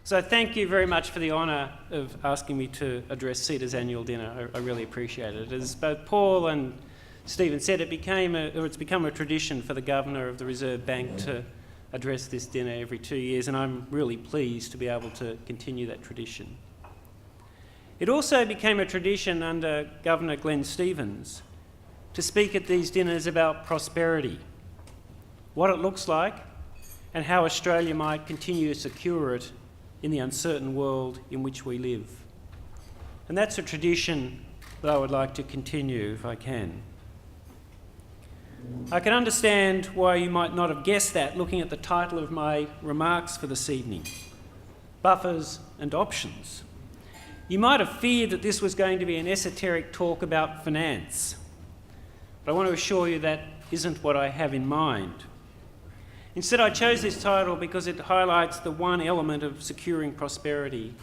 So thank you very much for the honour of asking me to address CEDA's annual dinner. I really appreciate it. As both Paul and Stephen said, it's become a tradition for the Governor of the Reserve Bank to address this dinner every 2 years, and I'm really pleased to be able to continue that tradition. It also became a tradition under Governor Glenn Stevens to speak at these dinners about prosperity, what it looks like, and how Australia might continue to secure it in the uncertain world in which we live. And that's a tradition that I would like to continue if I can. I can understand why you might not have guessed that looking at the title of my remarks for this evening, Buffers and Options. You might have feared that this was going to be an esoteric talk about finance, but I want to assure you that isn't what I have in mind. Instead, I chose this title because it highlights the one element of securing prosperity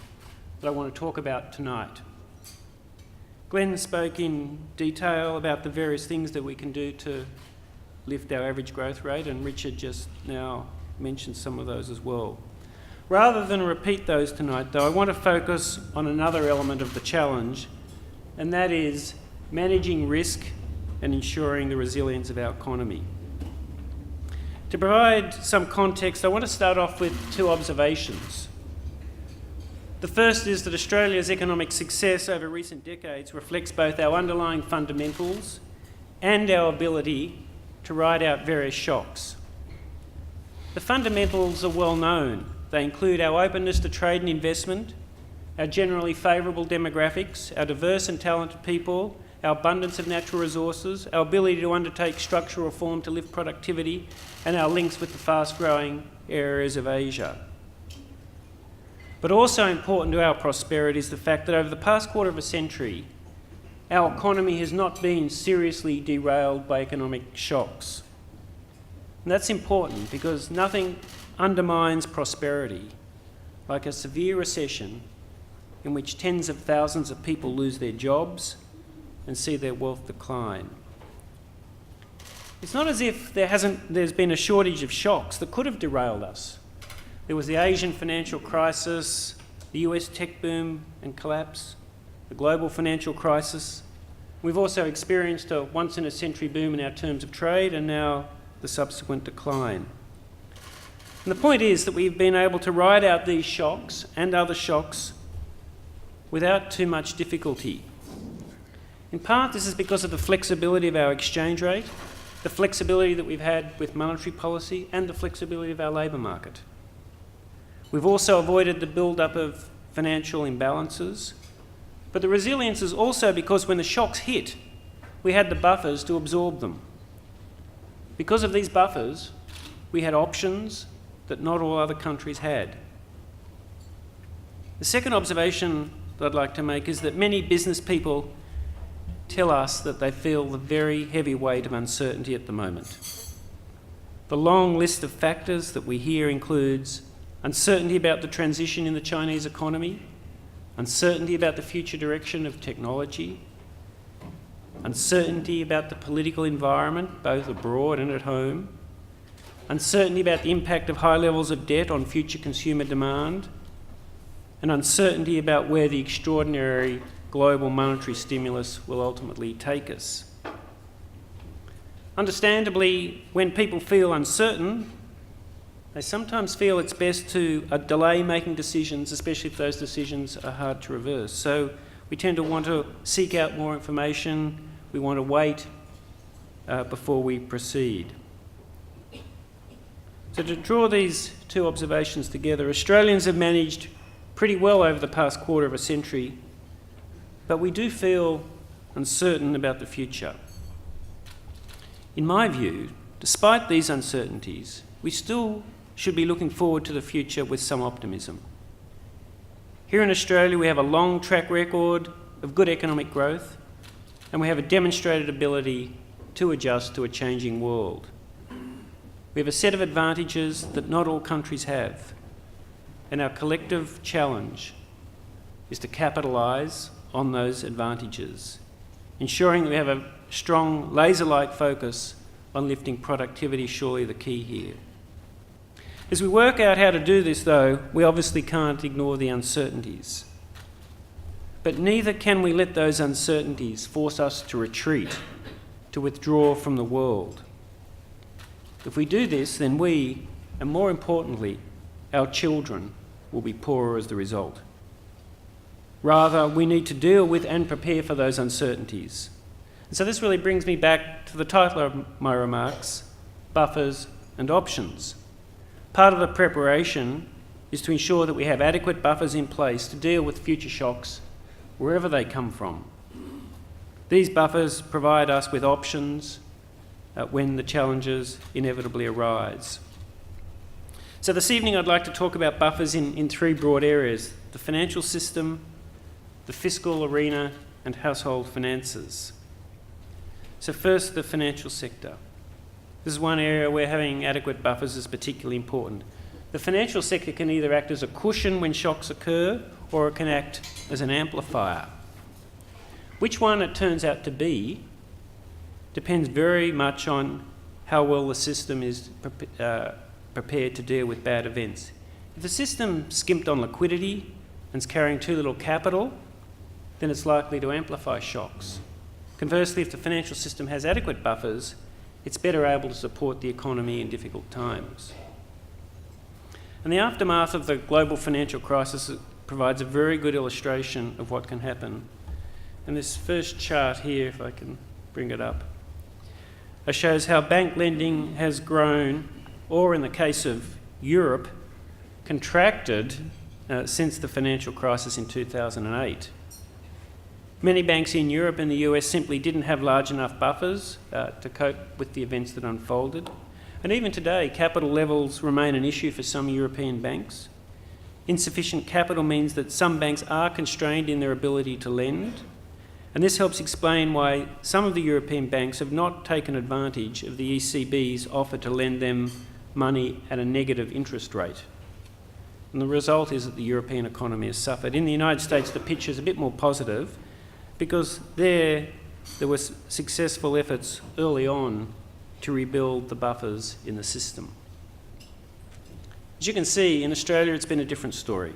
that I want to talk about tonight. Glenn spoke in detail about the various things that we can do to lift our average growth rate, and Richard just now mentioned some of those as well. Rather than repeat those tonight, though, I want to focus on another element of the challenge, and that is managing risk and ensuring the resilience of our economy. To provide some context, I want to start off with two observations. The first is that Australia's economic success over recent decades reflects both our underlying fundamentals and our ability to ride out various shocks. The fundamentals are well known. They include our openness to trade and investment, our generally favourable demographics, our diverse and talented people, our abundance of natural resources, our ability to undertake structural reform to lift productivity, and our links with the fast-growing areas of Asia. But also important to our prosperity is the fact that over the past quarter of a century, our economy has not been seriously derailed by economic shocks. And that's important because nothing undermines prosperity like a severe recession in which tens of thousands of people lose their jobs and see their wealth decline. It's not as if there's been a shortage of shocks that could have derailed us. There was the Asian financial crisis, the US tech boom and collapse, the global financial crisis. We've also experienced a once-in-a-century boom in our terms of trade and now the subsequent decline. And the point is that we've been able to ride out these shocks and other shocks without too much difficulty. In part, this is because of the flexibility of our exchange rate, the flexibility that we've had with monetary policy, and the flexibility of our labour market. We've also avoided the build-up of financial imbalances, but the resilience is also because when the shocks hit, we had the buffers to absorb them. Because of these buffers, we had options that not all other countries had. The second observation that I'd like to make is that many business people tell us that they feel the very heavy weight of uncertainty at the moment. The long list of factors that we hear includes uncertainty about the transition in the Chinese economy, uncertainty about the future direction of technology, uncertainty about the political environment, both abroad and at home, uncertainty about the impact of high levels of debt on future consumer demand, and uncertainty about where the extraordinary global monetary stimulus will ultimately take us. Understandably, when people feel uncertain, they sometimes feel it's best to delay making decisions, especially if those decisions are hard to reverse. So we tend to want to seek out more information, we want to wait before we proceed. So to draw these two observations together, Australians have managed pretty well over the past quarter of a century, but we do feel uncertain about the future. In my view, despite these uncertainties, we still should be looking forward to the future with some optimism. Here in Australia, we have a long track record of good economic growth, and we have a demonstrated ability to adjust to a changing world. We have a set of advantages that not all countries have, and our collective challenge is to capitalise on those advantages, ensuring that we have a strong laser-like focus on lifting productivity, surely the key here. As we work out how to do this, though, we obviously can't ignore the uncertainties. But neither can we let those uncertainties force us to retreat, to withdraw from the world. If we do this, then we, and more importantly, our children, will be poorer as the result. Rather, we need to deal with and prepare for those uncertainties. And so this really brings me back to the title of my remarks, buffers and options. Part of the preparation is to ensure that we have adequate buffers in place to deal with future shocks wherever they come from. These buffers provide us with options when the challenges inevitably arise. So this evening I'd like to talk about buffers in three broad areas: the financial system, the fiscal arena, and household finances. So first, the financial sector. This is one area where having adequate buffers is particularly important. The financial sector can either act as a cushion when shocks occur, or it can act as an amplifier. Which one it turns out to be depends very much on how well the system is prepared to deal with bad events. If the system skimped on liquidity and is carrying too little capital, then it's likely to amplify shocks. Conversely, if the financial system has adequate buffers, it's better able to support the economy in difficult times. And the aftermath of the global financial crisis provides a very good illustration of what can happen. And this first chart here, if I can bring it up, shows how bank lending has grown, or in the case of Europe, contracted since the financial crisis in 2008. Many banks in Europe and the US simply didn't have large enough buffers to cope with the events that unfolded. And even today, capital levels remain an issue for some European banks. Insufficient capital means that some banks are constrained in their ability to lend, and this helps explain why some of the European banks have not taken advantage of the ECB's offer to lend them money at a negative interest rate. And the result is that the European economy has suffered. In the United States, the picture is a bit more positive, because there were successful efforts early on to rebuild the buffers in the system. As you can see, in Australia it's been a different story.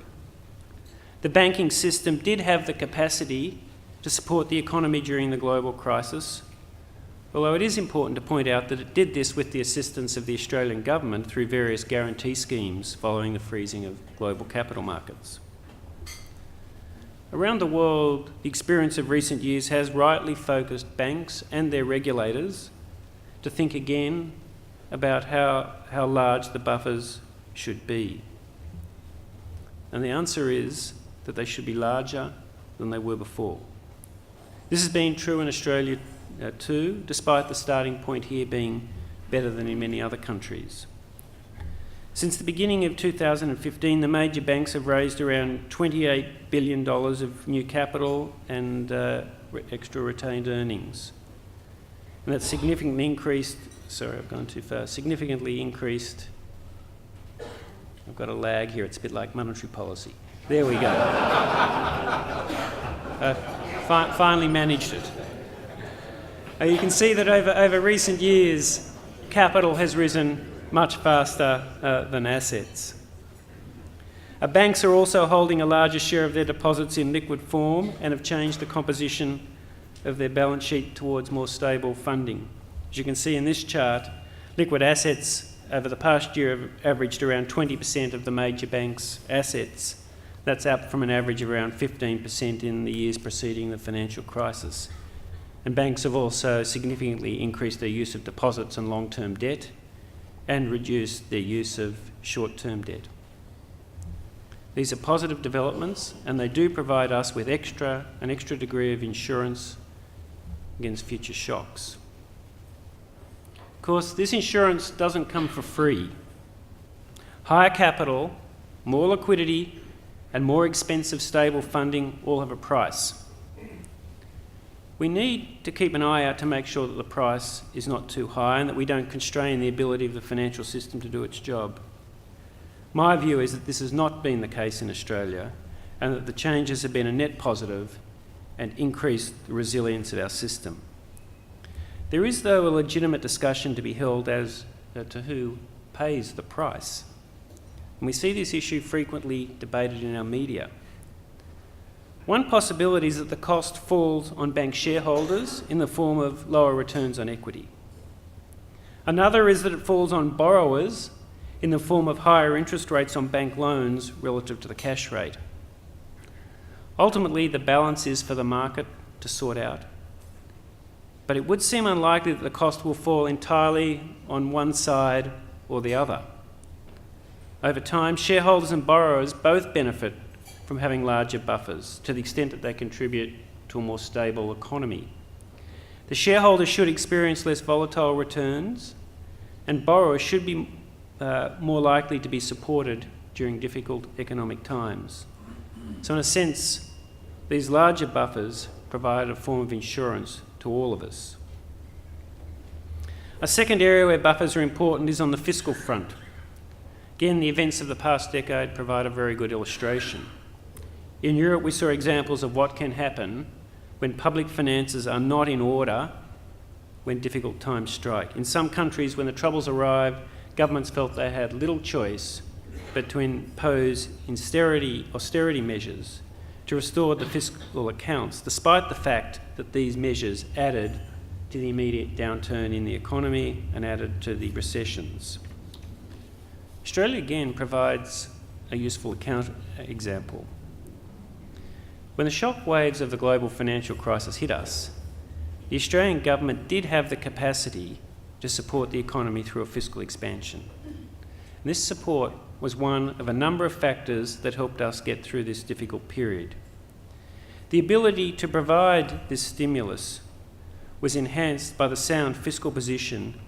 The banking system did have the capacity to support the economy during the global crisis, although it is important to point out that it did this with the assistance of the Australian government through various guarantee schemes following the freezing of global capital markets. Around the world, the experience of recent years has rightly focused banks and their regulators to think again about how large the buffers should be. And the answer is that they should be larger than they were before. This has been true in Australia too, despite the starting point here being better than in many other countries. Since the beginning of 2015, the major banks have raised around $28 billion of new capital and extra retained earnings. And that's significantly increased, I've got a lag here, it's a bit like monetary policy. There we go. Finally managed it. You can see that over recent years, capital has risen much faster than assets. Banks are also holding a larger share of their deposits in liquid form and have changed the composition of their balance sheet towards more stable funding. As you can see in this chart, liquid assets over the past year have averaged around 20% of the major banks' assets. That's up from an average of around 15% in the years preceding the financial crisis. And banks have also significantly increased their use of deposits and long-term debt and reduced their use of short-term debt. These are positive developments, and they do provide us with an extra degree of insurance against future shocks. Of course, this insurance doesn't come for free. Higher capital, more liquidity, and more expensive stable funding all have a price. We need to keep an eye out to make sure that the price is not too high and that we don't constrain the ability of the financial system to do its job. My view is that this has not been the case in Australia, and that the changes have been a net positive and increased the resilience of our system. There is, though, a legitimate discussion to be held as to who pays the price. and we see this issue frequently debated in our media. One possibility is that the cost falls on bank shareholders in the form of lower returns on equity. Another is that it falls on borrowers in the form of higher interest rates on bank loans relative to the cash rate. Ultimately, the balance is for the market to sort out. But it would seem unlikely that the cost will fall entirely on one side or the other. Over time, shareholders and borrowers both benefit from having larger buffers to the extent that they contribute to a more stable economy. The shareholders should experience less volatile returns, and borrowers should be more likely to be supported during difficult economic times. So in a sense, these larger buffers provide a form of insurance to all of us. A second area where buffers are important is on the fiscal front. Again, the events of the past decade provide a very good illustration. In Europe, we saw examples of what can happen when public finances are not in order when difficult times strike. In some countries, when the Troubles arrived, governments felt they had little choice but to impose austerity measures to restore the fiscal accounts, despite the fact that these measures added to the immediate downturn in the economy and added to the recessions. Australia again provides a useful example. When the shock waves of the global financial crisis hit us, the Australian government did have the capacity to support the economy through a fiscal expansion. And this support was one of a number of factors that helped us get through this difficult period. The ability to provide this stimulus was enhanced by the sound fiscal position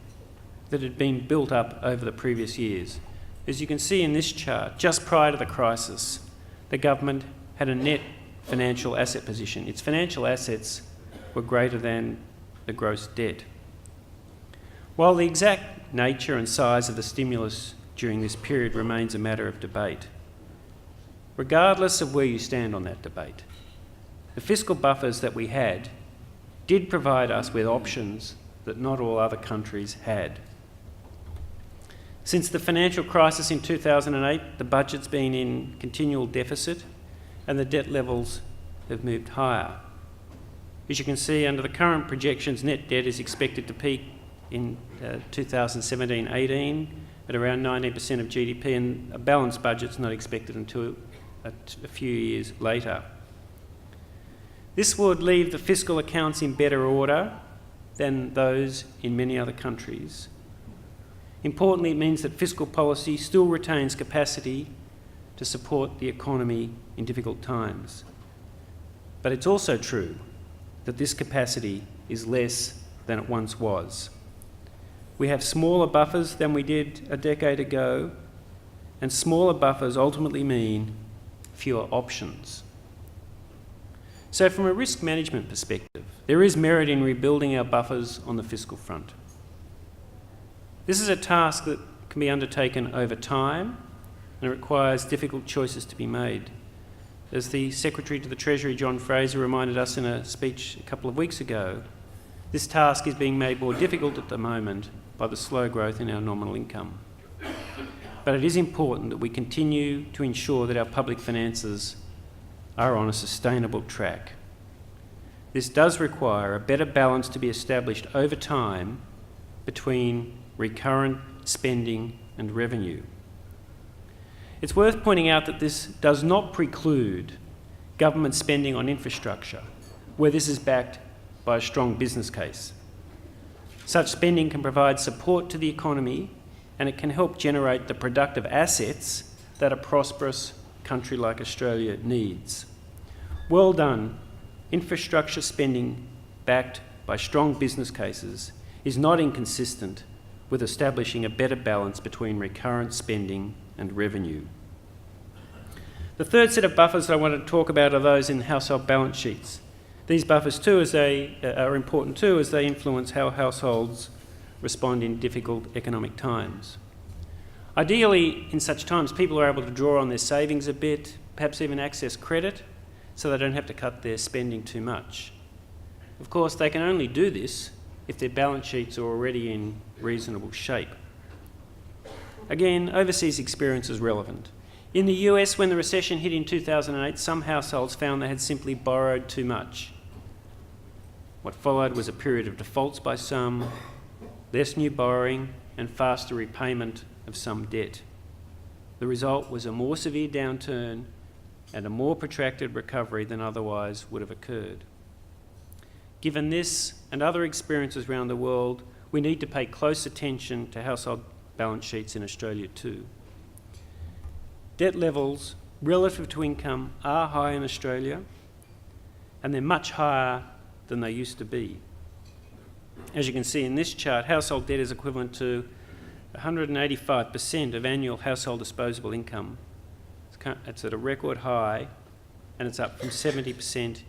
that had been built up over the previous years. As you can see in this chart, just prior to the crisis, the government had a net financial asset position. Its financial assets were greater than the gross debt. While the exact nature and size of the stimulus during this period remains a matter of debate, regardless of where you stand on that debate, the fiscal buffers that we had did provide us with options that not all other countries had. Since the financial crisis in 2008, the budget's been in continual deficit and the debt levels have moved higher. As you can see, under the current projections, net debt is expected to peak in 2017-18 at around 19% of GDP, and a balanced budget's not expected until a few years later. This would leave the fiscal accounts in better order than those in many other countries. Importantly, it means that fiscal policy still retains capacity to support the economy in difficult times. But it's also true that this capacity is less than it once was. We have smaller buffers than we did a decade ago, and smaller buffers ultimately mean fewer options. So from a risk management perspective, there is merit in rebuilding our buffers on the fiscal front. This is a task that can be undertaken over time and it requires difficult choices to be made. As the Secretary to the Treasury, John Fraser, reminded us in a speech a couple of weeks ago, this task is being made more difficult at the moment by the slow growth in our nominal income. But it is important that we continue to ensure that our public finances are on a sustainable track. This does require a better balance to be established over time between recurrent spending and revenue. It's worth pointing out that this does not preclude government spending on infrastructure, where this is backed by a strong business case. Such spending can provide support to the economy and it can help generate the productive assets that a prosperous country like Australia needs. Well done. Infrastructure spending backed by strong business cases is not inconsistent with establishing a better balance between recurrent spending and revenue. The third set of buffers that I want to talk about are those in household balance sheets. These buffers too, are important too, as they influence how households respond in difficult economic times. Ideally, in such times, people are able to draw on their savings a bit, perhaps even access credit, so they don't have to cut their spending too much. Of course, they can only do this if their balance sheets are already in reasonable shape. Again, overseas experience is relevant. In the US, when the recession hit in 2008, some households found they had simply borrowed too much. What followed was a period of defaults by some, less new borrowing, and faster repayment of some debt. The result was a more severe downturn and a more protracted recovery than otherwise would have occurred. Given this and other experiences around the world, we need to pay close attention to household balance sheets in Australia too. Debt levels relative to income are high in Australia, and they're much higher than they used to be. As you can see in this chart, household debt is equivalent to 185% of annual household disposable income. It's at a record high, and it's up from 70%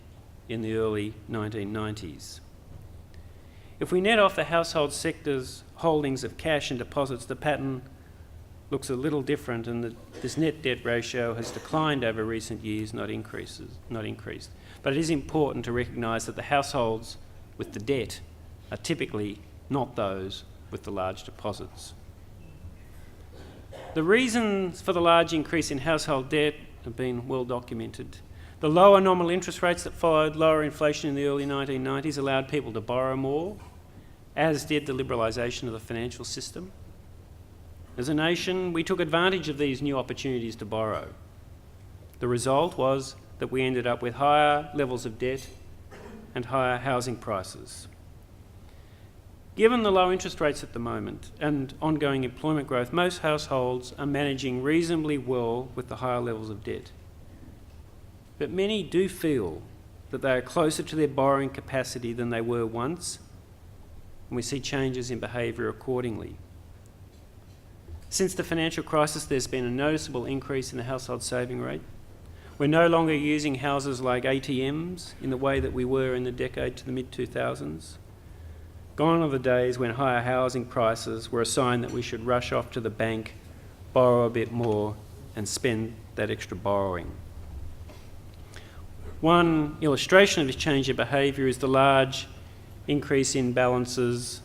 in the early 1990s. If we net off the household sector's holdings of cash and deposits, the pattern looks a little different, and this net debt ratio has declined over recent years, not increased. But it is important to recognise that the households with the debt are typically not those with the large deposits. The reasons for the large increase in household debt have been well documented. The lower nominal interest rates that followed lower inflation in the early 1990s allowed people to borrow more, as did the liberalisation of the financial system. As a nation, we took advantage of these new opportunities to borrow. The result was that we ended up with higher levels of debt and higher housing prices. Given the low interest rates at the moment and ongoing employment growth, most households are managing reasonably well with the higher levels of debt. But many do feel that they are closer to their borrowing capacity than they were once, and we see changes in behaviour accordingly. Since the financial crisis, there's been a noticeable increase in the household saving rate. We're no longer using houses like ATMs in the way that we were in the decade to the mid-2000s. Gone are the days when higher housing prices were a sign that we should rush off to the bank, borrow a bit more, and spend that extra borrowing. One illustration of this change in behaviour is the large increase in balances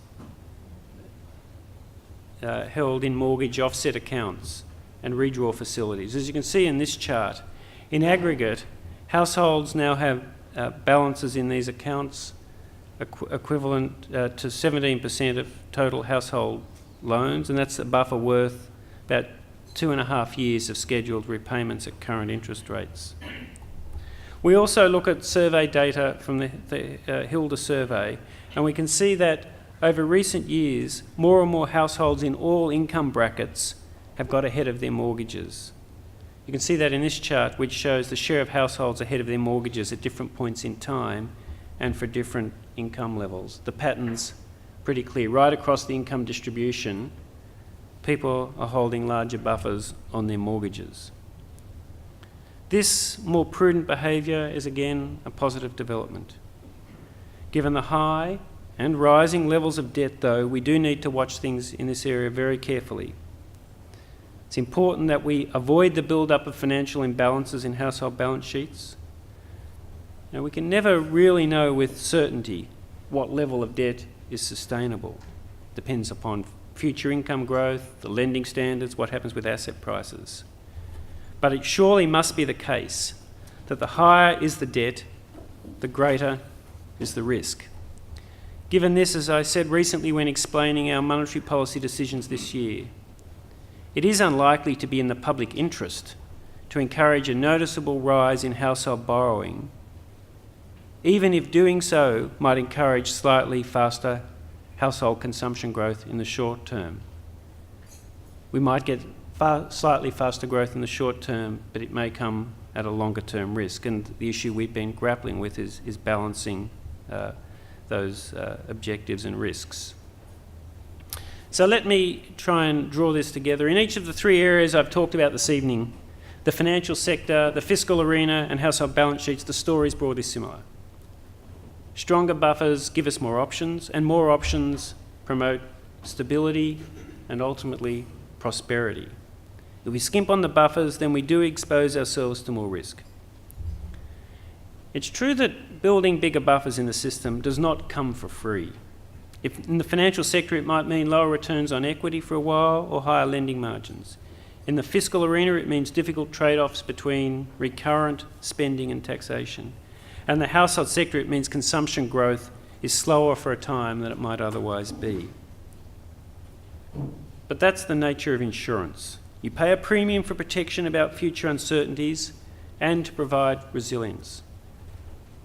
held in mortgage offset accounts and redraw facilities. As you can see in this chart, in aggregate, households now have balances in these accounts equivalent to 17% of total household loans, and that's a buffer worth about 2.5 years of scheduled repayments at current interest rates. We also look at survey data from the Hilda survey, and we can see that over recent years, more and more households in all income brackets have got ahead of their mortgages. You can see that in this chart, which shows the share of households ahead of their mortgages at different points in time and for different income levels. The pattern's pretty clear. Right across the income distribution, people are holding larger buffers on their mortgages. This more prudent behaviour is again a positive development. Given the high and rising levels of debt, though, we do need to watch things in this area very carefully. It's important that we avoid the build-up of financial imbalances in household balance sheets. Now, we can never really know with certainty what level of debt is sustainable. It depends upon future income growth, the lending standards, what happens with asset prices. But it surely must be the case that the higher is the debt, the greater is the risk. Given this, as I said recently when explaining our monetary policy decisions this year, it is unlikely to be in the public interest to encourage a noticeable rise in household borrowing, even if doing so might encourage slightly faster household consumption growth in the short term. We might get slightly faster growth in the short term, but it may come at a longer term risk, and the issue we've been grappling with is balancing those objectives and risks. So let me try and draw this together. In each of the three areas I've talked about this evening, the financial sector, the fiscal arena, and household balance sheets, the story is broadly similar. Stronger buffers give us more options, and more options promote stability and ultimately prosperity. If we skimp on the buffers, then we do expose ourselves to more risk. It's true that building bigger buffers in the system does not come for free. If in the financial sector, it might mean lower returns on equity for a while or higher lending margins. In the fiscal arena, it means difficult trade-offs between recurrent spending and taxation. And the household sector, it means consumption growth is slower for a time than it might otherwise be. But that's the nature of insurance. You pay a premium for protection about future uncertainties and to provide resilience.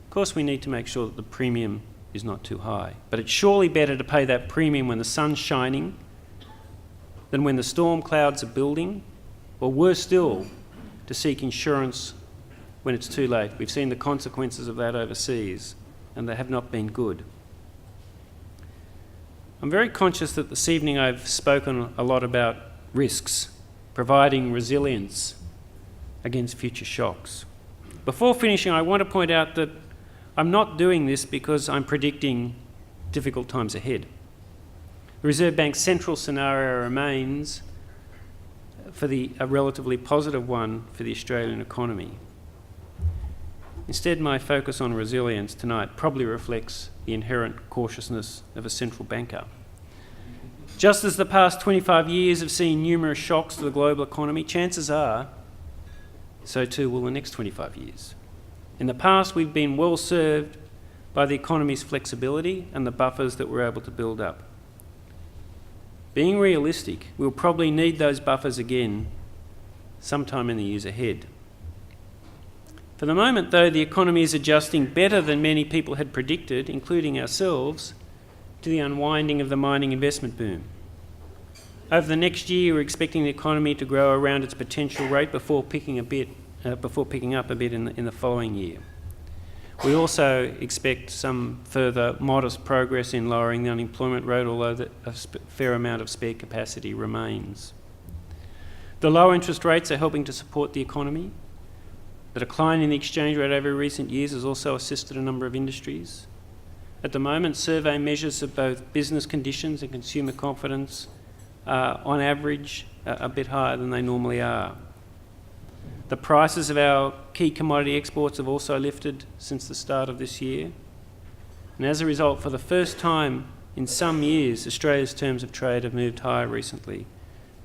Of course, we need to make sure that the premium is not too high, but it's surely better to pay that premium when the sun's shining than when the storm clouds are building, or worse still, to seek insurance when it's too late. We've seen the consequences of that overseas, and they have not been good. I'm very conscious that this evening I've spoken a lot about risks, providing resilience against future shocks. Before finishing, I want to point out that I'm not doing this because I'm predicting difficult times ahead. The Reserve Bank's central scenario remains a relatively positive one for the Australian economy. Instead, my focus on resilience tonight probably reflects the inherent cautiousness of a central banker. Just as the past 25 years have seen numerous shocks to the global economy, chances are so too will the next 25 years. In the past, we've been well served by the economy's flexibility and the buffers that we're able to build up. Being realistic, we'll probably need those buffers again sometime in the years ahead. For the moment, though, the economy is adjusting better than many people had predicted, including ourselves, to the unwinding of the mining investment boom. Over the next year, we're expecting the economy to grow around its potential rate before picking up a bit in the following year. We also expect some further modest progress in lowering the unemployment rate, although a fair amount of spare capacity remains. The low interest rates are helping to support the economy. The decline in the exchange rate over recent years has also assisted a number of industries. At the moment, survey measures of both business conditions and consumer confidence are, on average, a bit higher than they normally are. The prices of our key commodity exports have also lifted since the start of this year. And as a result, for the first time in some years, Australia's terms of trade have moved higher recently.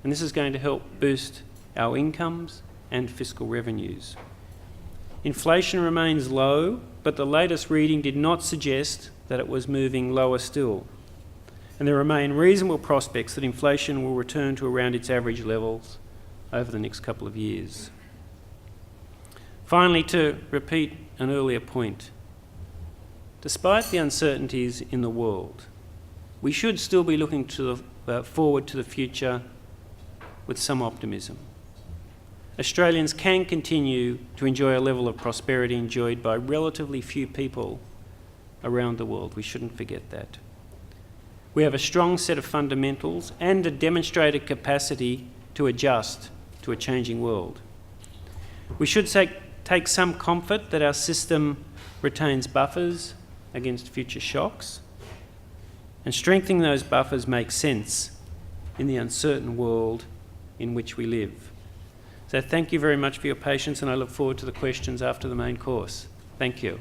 And this is going to help boost our incomes and fiscal revenues. Inflation remains low, but the latest reading did not suggest that it was moving lower still. And there remain reasonable prospects that inflation will return to around its average levels over the next couple of years. Finally, to repeat an earlier point, despite the uncertainties in the world, we should still be looking forward to the future with some optimism. Australians can continue to enjoy a level of prosperity enjoyed by relatively few people around the world. We shouldn't forget that. We have a strong set of fundamentals and a demonstrated capacity to adjust to a changing world. We should take some comfort that our system retains buffers against future shocks, and strengthening those buffers makes sense in the uncertain world in which we live. So thank you very much for your patience, and I look forward to the questions after the main course. Thank you.